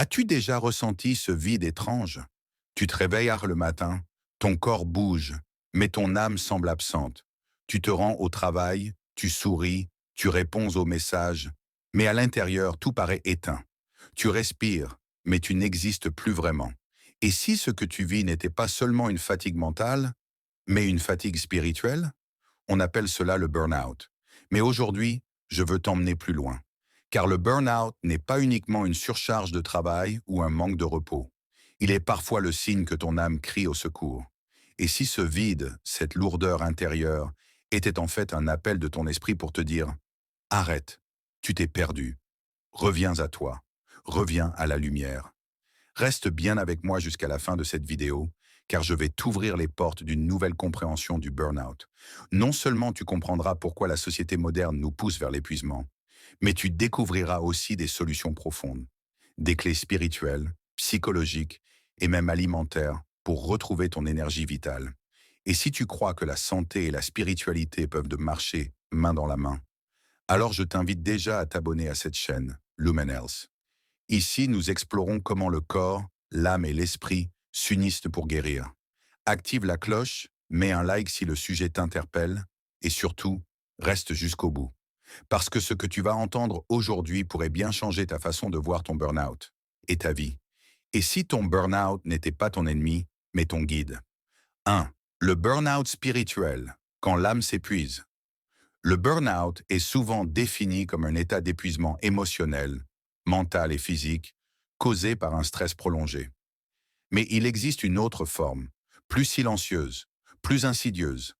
As-tu déjà ressenti ce vide étrange? Tu te réveilles le matin, ton corps bouge, mais ton âme semble absente. Tu te rends au travail, tu souris, tu réponds aux messages, mais à l'intérieur, tout paraît éteint. Tu respires, mais tu n'existes plus vraiment. Et si ce que tu vis n'était pas seulement une fatigue mentale, mais une fatigue spirituelle? On appelle cela le burn-out. Mais aujourd'hui, je veux t'emmener plus loin. Car le burn-out n'est pas uniquement une surcharge de travail ou un manque de repos. Il est parfois le signe que ton âme crie au secours. Et si ce vide, cette lourdeur intérieure, était en fait un appel de ton esprit pour te dire « Arrête, tu t'es perdu, reviens à toi, reviens à la lumière ». Reste bien avec moi jusqu'à la fin de cette vidéo, car je vais t'ouvrir les portes d'une nouvelle compréhension du burn-out. Non seulement tu comprendras pourquoi la société moderne nous pousse vers l'épuisement, mais tu découvriras aussi des solutions profondes, des clés spirituelles, psychologiques et même alimentaires pour retrouver ton énergie vitale. Et si tu crois que la santé et la spiritualité peuvent marcher main dans la main, alors je t'invite déjà à t'abonner à cette chaîne, Lumen Health. Ici, nous explorons comment le corps, l'âme et l'esprit s'unissent pour guérir. Active la cloche, mets un like si le sujet t'interpelle et surtout, reste jusqu'au bout. Parce que ce que tu vas entendre aujourd'hui pourrait bien changer ta façon de voir ton burn-out et ta vie. Et si ton burn-out n'était pas ton ennemi, mais ton guide? 1. Le burn-out spirituel, quand l'âme s'épuise. Le burn-out est souvent défini comme un état d'épuisement émotionnel, mental et physique, causé par un stress prolongé. Mais il existe une autre forme, plus silencieuse, plus insidieuse,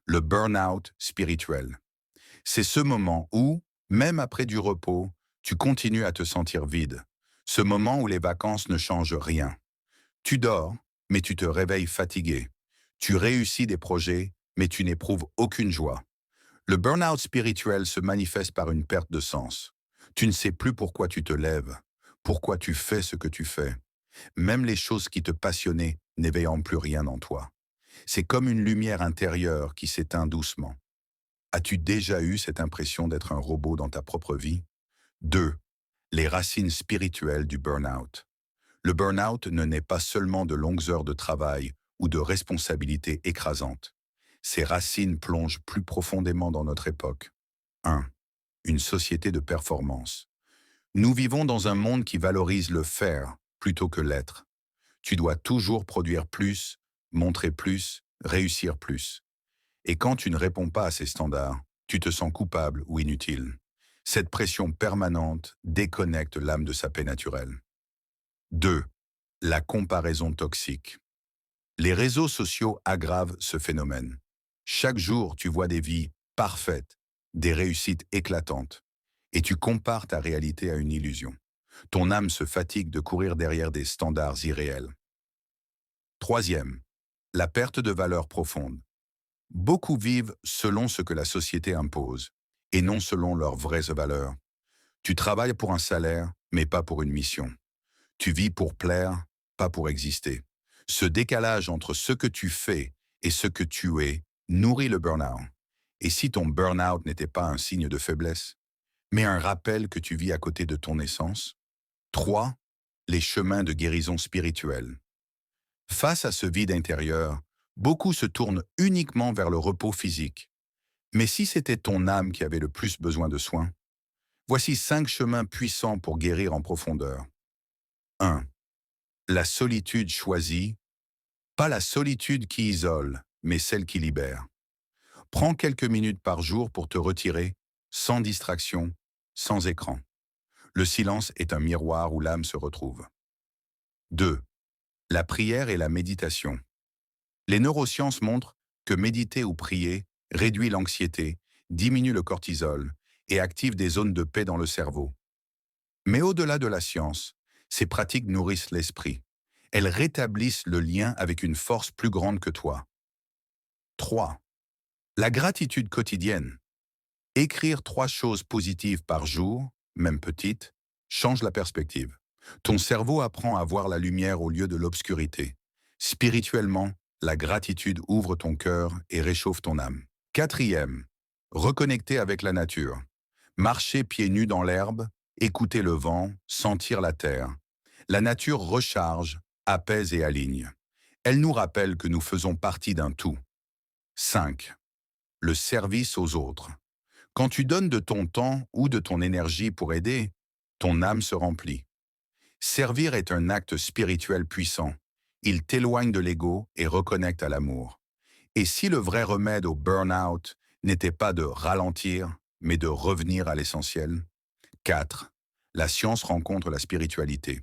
le burn-out spirituel. C'est ce moment où, même après du repos, tu continues à te sentir vide. Ce moment où les vacances ne changent rien. Tu dors, mais tu te réveilles fatigué. Tu réussis des projets, mais tu n'éprouves aucune joie. Le burn-out spirituel se manifeste par une perte de sens. Tu ne sais plus pourquoi tu te lèves, pourquoi tu fais ce que tu fais. Même les choses qui te passionnaient n'éveillant plus rien en toi. C'est comme une lumière intérieure qui s'éteint doucement. As-tu déjà eu cette impression d'être un robot dans ta propre vie? 2. Les racines spirituelles du burn-out. Le burn-out ne naît pas seulement de longues heures de travail ou de responsabilités écrasantes. Ses racines plongent plus profondément dans notre époque. 1. Une société de performance. Nous vivons dans un monde qui valorise le faire plutôt que l'être. Tu dois toujours produire plus, montrer plus, réussir plus. Et quand tu ne réponds pas à ces standards, tu te sens coupable ou inutile. Cette pression permanente déconnecte l'âme de sa paix naturelle. 2. La comparaison toxique. Les réseaux sociaux aggravent ce phénomène. Chaque jour, tu vois des vies parfaites, des réussites éclatantes, et tu compares ta réalité à une illusion. Ton âme se fatigue de courir derrière des standards irréels. 3. La perte de valeur profonde. Beaucoup vivent selon ce que la société impose, et non selon leurs vraies valeurs. Tu travailles pour un salaire, mais pas pour une mission. Tu vis pour plaire, pas pour exister. Ce décalage entre ce que tu fais et ce que tu es nourrit le burn-out. Et si ton burn-out n'était pas un signe de faiblesse, mais un rappel que tu vis à côté de ton essence? 3. Les chemins de guérison spirituelle. Face à ce vide intérieur, beaucoup se tournent uniquement vers le repos physique. Mais si c'était ton âme qui avait le plus besoin de soins, voici 5 chemins puissants pour guérir en profondeur. 1. La solitude choisie, pas la solitude qui isole, mais celle qui libère. Prends quelques minutes par jour pour te retirer, sans distraction, sans écran. Le silence est un miroir où l'âme se retrouve. 2. La prière et la méditation. Les neurosciences montrent que méditer ou prier réduit l'anxiété, diminue le cortisol et active des zones de paix dans le cerveau. Mais au-delà de la science, ces pratiques nourrissent l'esprit. Elles rétablissent le lien avec une force plus grande que toi. 3. La gratitude quotidienne. Écrire 3 choses positives par jour, même petites, change la perspective. Ton cerveau apprend à voir la lumière au lieu de l'obscurité. Spirituellement, la gratitude ouvre ton cœur et réchauffe ton âme. 4. Reconnecter avec la nature. Marcher pieds nus dans l'herbe, écouter le vent, sentir la terre. La nature recharge, apaise et aligne. Elle nous rappelle que nous faisons partie d'un tout. 5. Le service aux autres. Quand tu donnes de ton temps ou de ton énergie pour aider, ton âme se remplit. Servir est un acte spirituel puissant. Il t'éloigne de l'ego et reconnecte à l'amour. Et si le vrai remède au burn-out n'était pas de ralentir, mais de revenir à l'essentiel? 4. La science rencontre la spiritualité.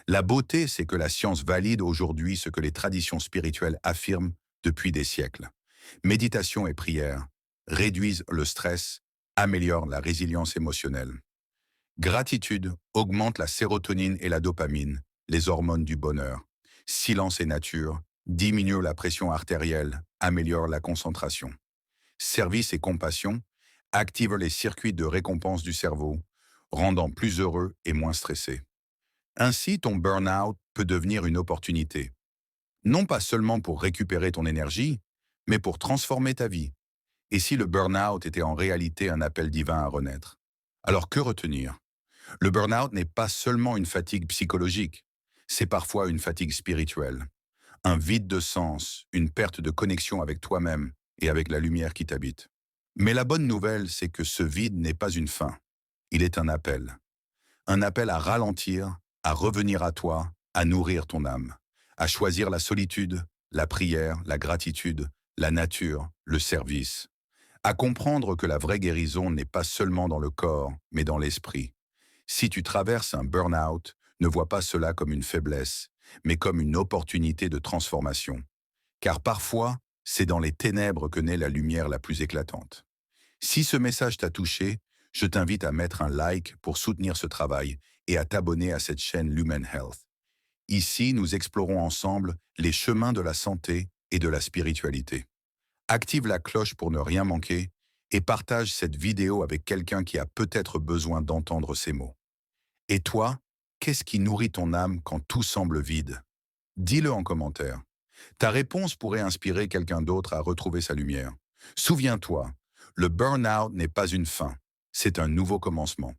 La beauté, c'est que la science valide aujourd'hui ce que les traditions spirituelles affirment depuis des siècles. Méditation et prière réduisent le stress, améliorent la résilience émotionnelle. Gratitude augmente la sérotonine et la dopamine, les hormones du bonheur. Silence et nature diminue la pression artérielle, améliore la concentration. Service et compassion activent les circuits de récompense du cerveau, rendant plus heureux et moins stressé. Ainsi, ton burn-out peut devenir une opportunité, non pas seulement pour récupérer ton énergie, mais pour transformer ta vie. Et si le burn-out était en réalité un appel divin à renaître? Alors que retenir? Le burn-out n'est pas seulement une fatigue psychologique, c'est parfois une fatigue spirituelle. Un vide de sens, une perte de connexion avec toi-même et avec la lumière qui t'habite. Mais la bonne nouvelle, c'est que ce vide n'est pas une fin. Il est un appel. Un appel à ralentir, à revenir à toi, à nourrir ton âme, à choisir la solitude, la prière, la gratitude, la nature, le service, à comprendre que la vraie guérison n'est pas seulement dans le corps, mais dans l'esprit. Si tu traverses un burn-out, ne vois pas cela comme une faiblesse, mais comme une opportunité de transformation. Car parfois, c'est dans les ténèbres que naît la lumière la plus éclatante. Si ce message t'a touché, je t'invite à mettre un like pour soutenir ce travail et à t'abonner à cette chaîne Lumen Health. Ici, nous explorons ensemble les chemins de la santé et de la spiritualité. Active la cloche pour ne rien manquer et partage cette vidéo avec quelqu'un qui a peut-être besoin d'entendre ces mots. Et toi, qu'est-ce qui nourrit ton âme quand tout semble vide? Dis-le en commentaire. Ta réponse pourrait inspirer quelqu'un d'autre à retrouver sa lumière. Souviens-toi, le burn-out n'est pas une fin, c'est un nouveau commencement.